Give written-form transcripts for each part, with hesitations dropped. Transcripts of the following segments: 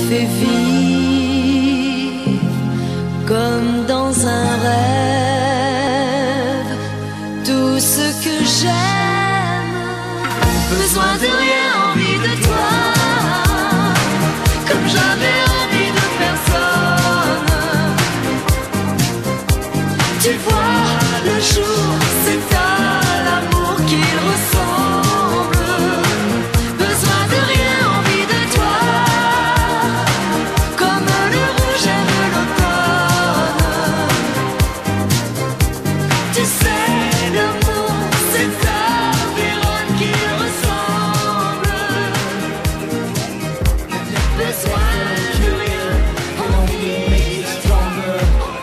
fait vivre comme dans un rêve tout ce que j'aime. Besoin de rien, envie de toi, comme jamais envie de personne. Tu vois, le jour, c'est à l'amour qu'il ressemble. Besoin de rien, envie de toi, comme le rouge aime l'automne. Tu sais, l'amour, c'est à Vérone qu'il ressemble. Besoin de rien, envie de toi.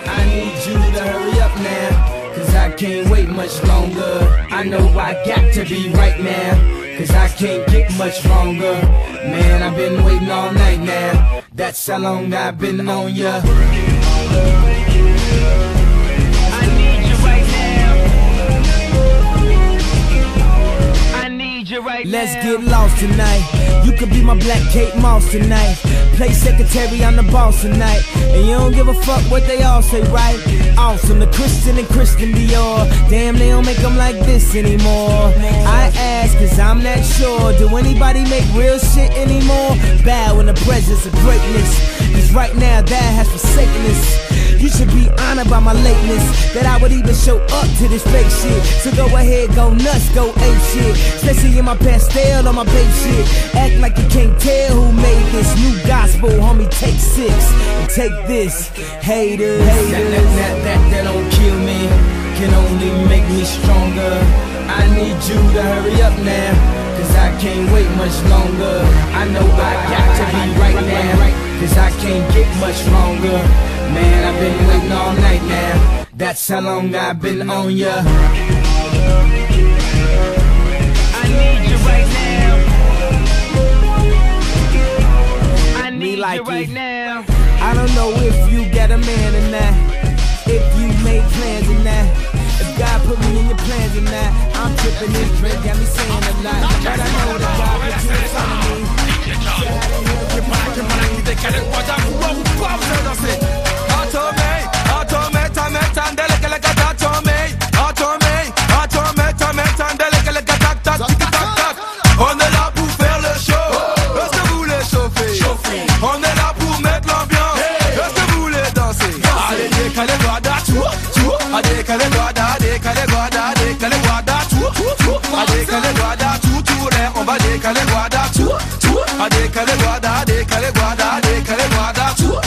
I need you to hurry up now, cause I can't wait much longer. I know I got to be right now, cause I can't get much longer. Man, I've been waiting all night now, that's how long I've been on ya. I need you right now. I need you right Let's now. get lost tonight. You could be my black Kate Moss tonight. Play secretary, I'm the boss tonight. And you don't give a fuck what they all say, right? Awesome, the Christian and Christian Dior. Damn, they don't make them like this anymore. I ask, cause I'm not sure. Do anybody make real shit anymore? Bow in the presence of greatness, cause right now that has forsaken us. You should be honored by my lateness, that I would even show up to this fake shit. So go ahead, go nuts, go ape shit. Especially in my pastel on my babe shit. Act like you can't tell who made this new gospel, homie. Take 6 and take this, haters. That don't kill me, can only make me stronger. I need you to hurry up now, cause I can't wait much longer. I know I got to be right now, cause I can't get much longer. Man, I've been waiting all night now, that's how long I've been on ya. I need you right now. I need like you right it. now. I don't know if you got a man or not, if you made plans or not, if God put me in your plans or not. I'm tripping this drink, got me saying a lot, but I know that God put you in front of me. On est là pour faire le show. Est-ce que vous voulez chauffer? On est là pour mettre l'ambiance. Est-ce que vous voulez danser? Allez, décalez guarda, tout. Allez, décalez guarda, décalez guarda, décalez guarda, tout. Allez, décalez guarda, tout l'air. On va décaler guarda, tout. Allez, décalez guarda, décalez guarda, décalez guarda, tout.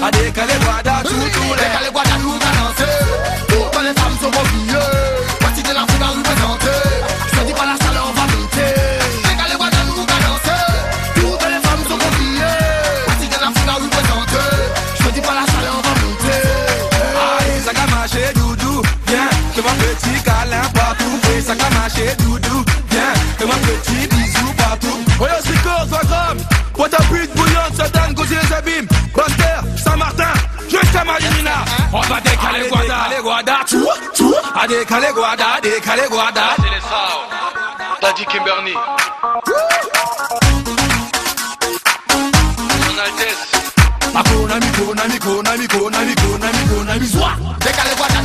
Allez, décalez guarda, tout l'air. Décalez guarda, nous va danser. Toutes les femmes sont mobiliées. Voici de l'Afrique à représenter. Je te dis pas la salle, on va monter. Décalez guarda, nous va danser. Toutes les femmes sont mobiliées. Voici de l'Afrique à représenter. Je te dis pas la salle, on va monter. Aïe, ça a marché, doudou. Viens, fais-moi petit câlin partout. Oui, ça a marché, doudou. Viens, fais-moi petit bisou partout. Voyons Rico, 20 grammes. Boîte à pute bouillante, Satan, Gauzy les abîmes. Buster, Saint-Martin, jusqu'à Marina. On va décaler guarda, tout. A décaler guarda. C'est les sounds. Daddy Kimberly. Son Altesse. Décaler guarda,